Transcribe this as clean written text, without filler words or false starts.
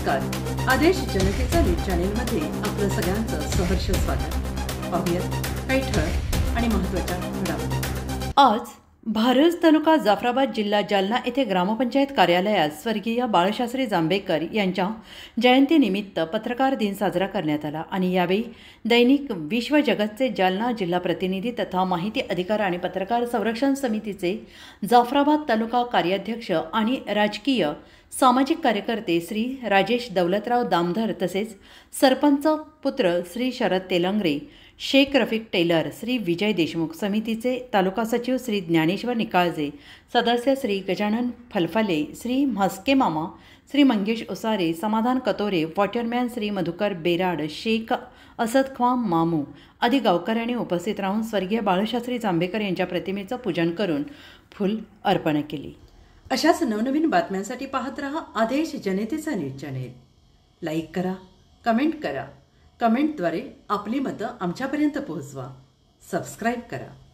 नमस्कार. आदेश जनतेचा न्यूज चॅनेलमध्ये आपलं सगळ्यांचं सहर्ष स्वागत. पाहूयात काही ठळक आणि महत्त्वाच्या घडामोडी. आज भारज तालुका जाफराबाद जिल्हा जालना येथे ग्रामपंचायत कार्यालयात स्वर्गीय बाळशास्त्री जांभेकर यांच्या जयंतीनिमित्त पत्रकार दिन साजरा करण्यात आला आणि यावेळी दैनिक विश्व जगतचे जालना जिल्हा प्रतिनिधी तथा माहिती अधिकार आणि पत्रकार संरक्षण समितीचे जाफराबाद तालुका कार्याध्यक्ष आणि राजकीय सामाजिक कार्यकर्ते श्री राजेश दौलतराव दामधर तसेच सरपंच पुत्र श्री शरद तेलंगरे, शेख रफिक टेलर, श्री विजय देशमुख, समितीचे तालुका सचिव श्री ज्ञानेश्वर निकाळजे, सदस्य श्री गजानन फलफले, श्री म्हस्के मामा, श्री मंगेश उसारे, समाधान कतोरे, वॉटरमॅन श्री मधुकर बेराड, शेख असद ख्वाम मामू आदी गावकऱ्यांनी उपस्थित राहून स्वर्गीय बाळशास्त्री जांभेकर यांच्या प्रतिमेचं पूजन करून फुल अर्पण केली. अशाच नवनवीन बातम्यांसाठी पाहत रहा आदेश जनतेचा न्यूज चॅनेल. लाईक करा, कमेंट करा. कमेंटद्वारे आपली मतं आमच्यापर्यंत पोहोचवा. सबस्क्राईब करा.